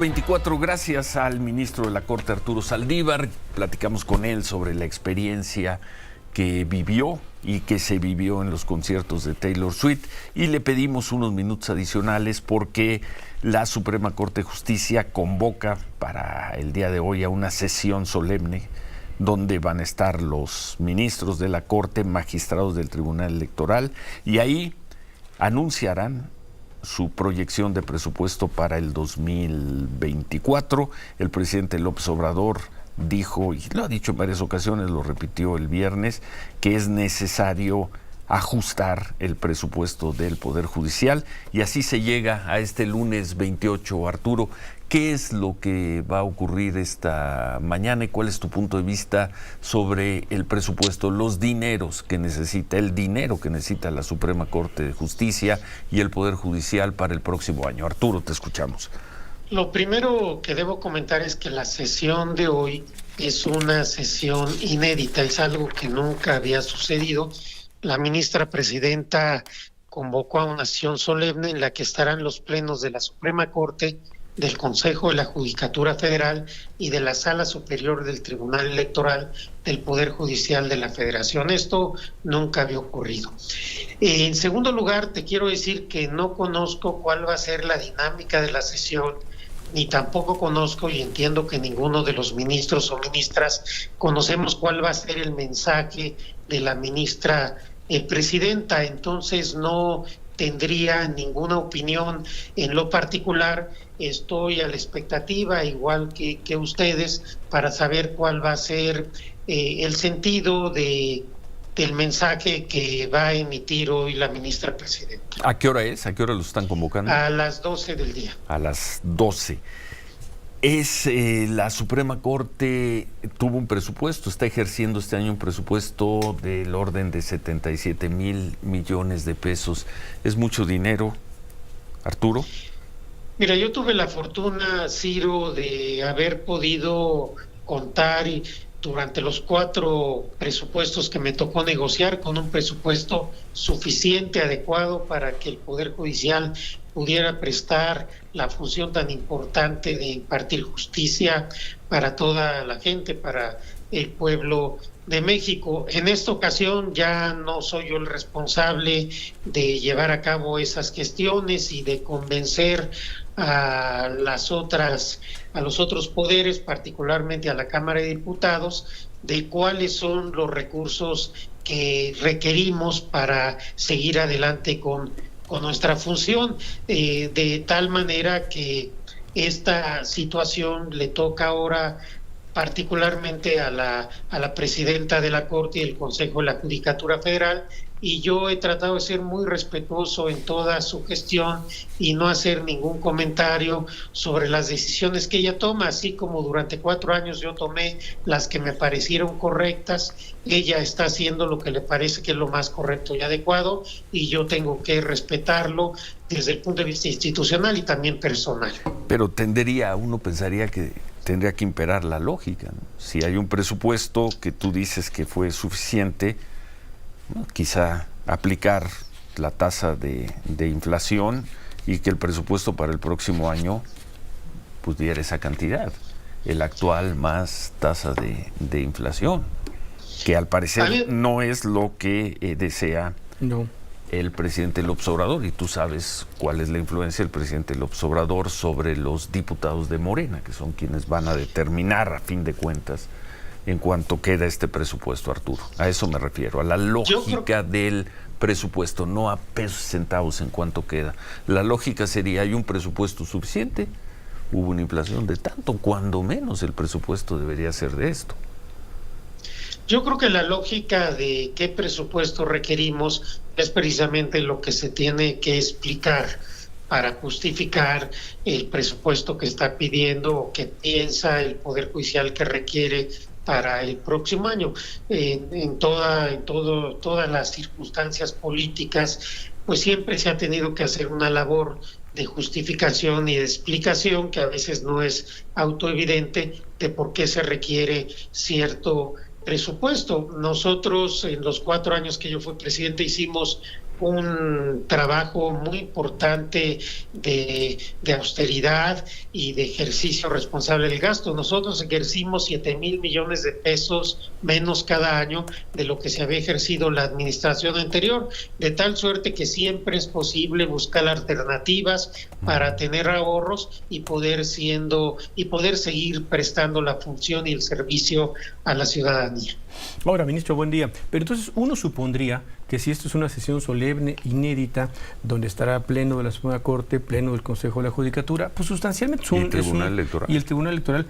24, gracias al ministro de la Corte, Arturo Saldívar. Platicamos con él sobre la experiencia que vivió y que se vivió en los conciertos de Taylor Swift, y le pedimos unos minutos adicionales porque la Suprema Corte de Justicia convoca para el día de hoy a una sesión solemne donde van a estar los ministros de la Corte, magistrados del Tribunal Electoral, y ahí anunciarán su proyección de presupuesto para el 2024. El presidente López Obrador dijo, y lo ha dicho en varias ocasiones, lo repitió el viernes, que es necesario ajustar el presupuesto del Poder Judicial, y así se llega a este lunes 28. Arturo, ¿qué es lo que va a ocurrir esta mañana y cuál es tu punto de vista sobre el presupuesto, los dineros que necesita, el dinero que necesita la Suprema Corte de Justicia y el Poder Judicial para el próximo año? Arturo, te escuchamos. Lo primero que debo comentar es que la sesión de hoy es una sesión inédita, es algo que nunca había sucedido. La ministra presidenta convocó a una sesión solemne en la que estarán los plenos de la Suprema Corte, del Consejo de la Judicatura Federal y de la Sala Superior del Tribunal Electoral del Poder Judicial de la Federación. Esto nunca había ocurrido. En segundo lugar, te quiero decir que no conozco cuál va a ser la dinámica de la sesión, ni tampoco conozco, y entiendo que ninguno de los ministros o ministras conocemos cuál va a ser el mensaje de la ministra presidenta. Entonces no tendría ninguna opinión en lo particular. Estoy a la expectativa, igual que ustedes, para saber cuál va a ser el sentido del mensaje que va a emitir hoy la ministra presidenta. ¿A qué hora es? ¿A qué hora lo están convocando? A las 12 del día. A las 12. La Suprema Corte tuvo un presupuesto, está ejerciendo este año un presupuesto del orden de 77,000 millones de pesos. ¿Es mucho dinero, Arturo? Mira, yo tuve la fortuna, Ciro, de haber podido contar durante los 4 presupuestos que me tocó negociar con un presupuesto suficiente, adecuado para que el Poder Judicial pudiera prestar la función tan importante de impartir justicia para toda la gente, para el pueblo de México. En esta ocasión ya no soy yo el responsable de llevar a cabo esas gestiones y de convencer a los otros poderes, particularmente a la Cámara de Diputados, de cuáles son los recursos que requerimos para seguir adelante con nuestra función, de tal manera que esta situación le toca ahora particularmente a la presidenta de la Corte y el Consejo de la Judicatura Federal, y yo he tratado de ser muy respetuoso en toda su gestión y no hacer ningún comentario sobre las decisiones que ella toma, así como durante 4 años yo tomé las que me parecieron correctas. Ella está haciendo lo que le parece que es lo más correcto y adecuado, y yo tengo que respetarlo desde el punto de vista institucional y también personal. Pero uno pensaría que tendría que imperar la lógica, ¿no? Si hay un presupuesto que tú dices que fue suficiente, ¿no? Quizá aplicar la tasa de inflación y que el presupuesto para el próximo año pues diera esa cantidad, el actual más tasa de inflación, que al parecer no es lo que desea el presidente López Obrador, y tú sabes cuál es la influencia del presidente López Obrador sobre los diputados de Morena, que son quienes van a determinar a fin de cuentas en cuanto queda este presupuesto, Arturo. A eso me refiero, a la lógica del presupuesto, no a pesos y centavos en cuanto queda. La lógica sería, hay un presupuesto suficiente, hubo una inflación de tanto, cuando menos el presupuesto debería ser de esto. Yo creo que la lógica de qué presupuesto requerimos es precisamente lo que se tiene que explicar para justificar el presupuesto que está pidiendo o que piensa el Poder Judicial que requiere para el próximo año. En todas las circunstancias políticas, pues siempre se ha tenido que hacer una labor de justificación y de explicación que a veces no es autoevidente de por qué se requiere cierto presupuesto. Nosotros en los 4 años que yo fui presidente hicimos un trabajo muy importante de austeridad y de ejercicio responsable del gasto. Nosotros ejercimos 7,000 millones de pesos menos cada año de lo que se había ejercido la administración anterior, de tal suerte que siempre es posible buscar alternativas para tener ahorros y poder seguir prestando la función y el servicio a la ciudadanía. Ahora, ministro, buen día. Pero entonces uno supondría que si esto es una sesión solemne, inédita, donde estará pleno de la Suprema Corte, pleno del Consejo de la Judicatura, pues sustancialmente es un... Y el Tribunal Electoral. Y el Tribunal Electoral,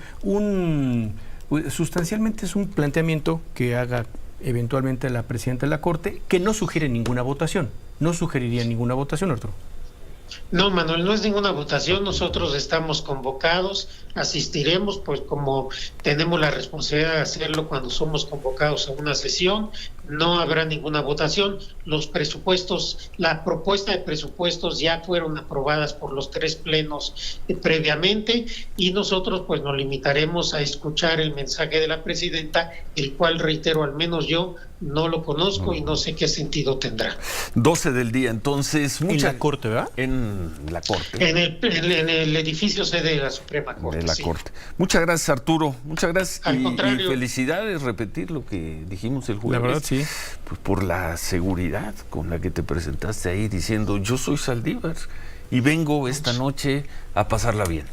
sustancialmente es un planteamiento que haga eventualmente la presidenta de la Corte, que no sugiere ninguna votación. No sugeriría ninguna votación, Arturo. No, Manuel, no es ninguna votación. Nosotros estamos convocados, asistiremos, pues como tenemos la responsabilidad de hacerlo cuando somos convocados a una sesión. No habrá ninguna votación. Los presupuestos, la propuesta de presupuestos ya fueron aprobadas por los 3 plenos previamente, y nosotros pues nos limitaremos a escuchar el mensaje de la presidenta, el cual, reitero, al menos yo no lo conozco y no sé qué sentido tendrá. 12 del día, entonces. En la Corte, ¿verdad? En la Corte. En el edificio sede de la Suprema Corte. De la sí. Corte. Muchas gracias, Arturo. Muchas gracias. Al contrario. Y felicidades, repetir lo que dijimos el jueves. La verdad, sí. Pues por la seguridad con la que te presentaste ahí diciendo, yo soy Saldívar y vengo esta noche a pasarla bien.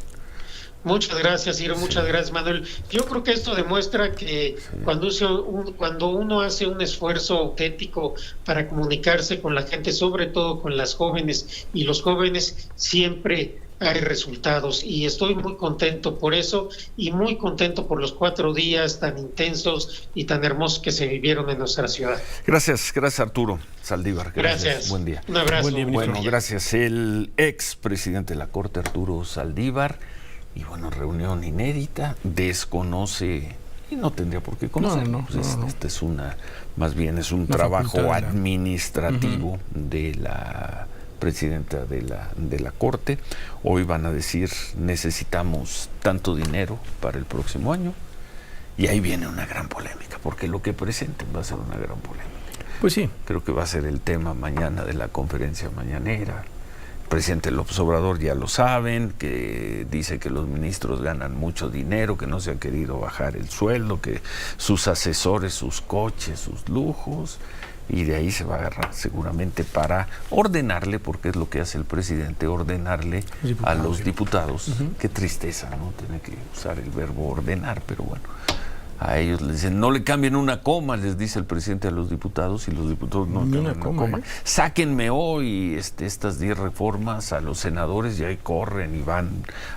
Muchas gracias, Ciro, muchas gracias, Manuel. Yo creo que esto demuestra que cuando uno hace un esfuerzo auténtico para comunicarse con la gente, sobre todo con las jóvenes y los jóvenes, siempre hay resultados, y estoy muy contento por eso y muy contento por los 4 días tan intensos y tan hermosos que se vivieron en nuestra ciudad. Gracias Arturo Saldívar. Gracias. Buen día. Un abrazo. Buen día, bueno, gracias. El ex presidente de la Corte, Arturo Saldívar. Y bueno, reunión inédita, desconoce, y no tendría por qué conocerlo. Esta es más bien es un trabajo administrativo de la presidenta de la Corte. Hoy van a decir, necesitamos tanto dinero para el próximo año, y ahí viene una gran polémica, porque lo que presenten va a ser una gran polémica. Pues sí. Creo que va a ser el tema mañana de la conferencia mañanera. El presidente López Obrador ya lo saben, que dice que los ministros ganan mucho dinero, que no se ha querido bajar el sueldo, que sus asesores, sus coches, sus lujos, y de ahí se va a agarrar seguramente para ordenarle, porque es lo que hace el presidente, ordenarle a los diputados. Qué tristeza, ¿no? Tiene que usar el verbo ordenar, pero bueno. A ellos les dicen, no le cambien una coma, les dice el presidente a los diputados, y los diputados no cambian una coma. Sáquenme hoy estas 10 reformas a los senadores, y ahí corren y van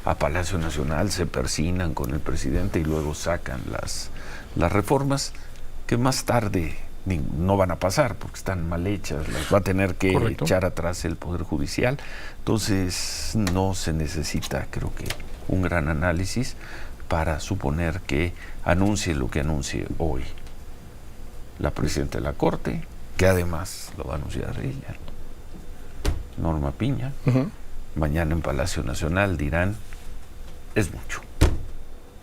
a Palacio Nacional, se persignan con el presidente y luego sacan las reformas que más tarde no van a pasar porque están mal hechas, las va a tener que echar atrás el Poder Judicial. Entonces no se necesita, creo que, un gran análisis para suponer que anuncie lo que anuncie hoy la presidenta de la Corte, que además lo va a anunciar ella, Norma Piña. Mañana en Palacio Nacional dirán, es mucho.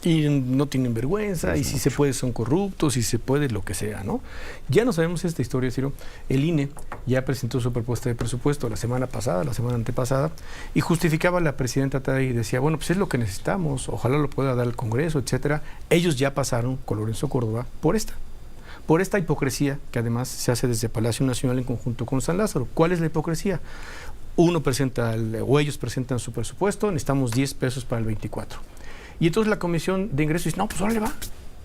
Y no tienen vergüenza, Es y si mucho. se puede son corruptos, si se puede lo que sea, ¿no? Ya no sabemos esta historia, Ciro. El INE ya presentó su propuesta de presupuesto la semana pasada, la semana antepasada, y justificaba la presidenta Tay y decía, bueno, pues es lo que necesitamos, ojalá lo pueda dar el Congreso, etcétera. Ellos ya pasaron con Lorenzo Córdoba por esta hipocresía que además se hace desde Palacio Nacional en conjunto con San Lázaro. ¿Cuál es la hipocresía? Ellos presentan su presupuesto, necesitamos 10 pesos para el 24. Y entonces la Comisión de Ingresos dice, no, pues órale va,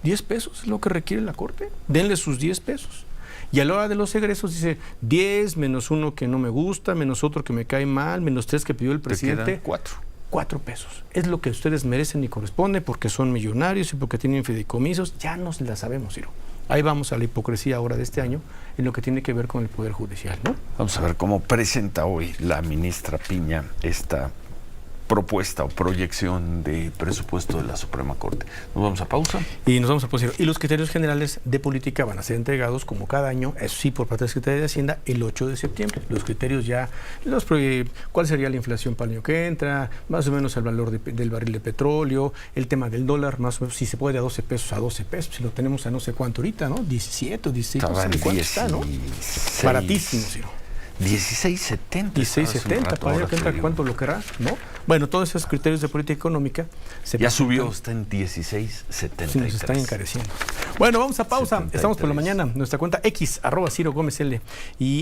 10 pesos es lo que requiere la Corte, denle sus 10 pesos. Y a la hora de los egresos dice 10 menos uno que no me gusta, menos otro que me cae mal, menos 3 que pidió el presidente. 4 pesos. Es lo que ustedes merecen y corresponde porque son millonarios y porque tienen fideicomisos. Ya nos la sabemos, Ciro. Ahí vamos a la hipocresía ahora de este año en lo que tiene que ver con el Poder Judicial, ¿no? Vamos a ver cómo presenta hoy la ministra Piña esta propuesta o proyección de presupuesto de la Suprema Corte. Nos vamos a pausa. Y nos vamos a pausa. Y los criterios generales de política van a ser entregados como cada año, eso sí, por parte de la Secretaría de Hacienda, el 8 de septiembre. Los criterios ya, cuál sería la inflación para el año que entra, más o menos el valor del barril de petróleo, el tema del dólar, más o menos, si se puede a 12 pesos, si lo tenemos a no sé cuánto ahorita, ¿no? 17 o 16, no sé cuánto está, ¿no? Baratísimo, Ciro. 16.70. 16.70, para que entra, ¿cuánto lo querrá? ¿No? Bueno, todos esos criterios de política económica ya subió, está en 16.73. Sí, nos están encareciendo. Bueno, vamos a pausa. 73. Estamos por la mañana. Nuestra cuenta X, @Ciro Gómez L. Y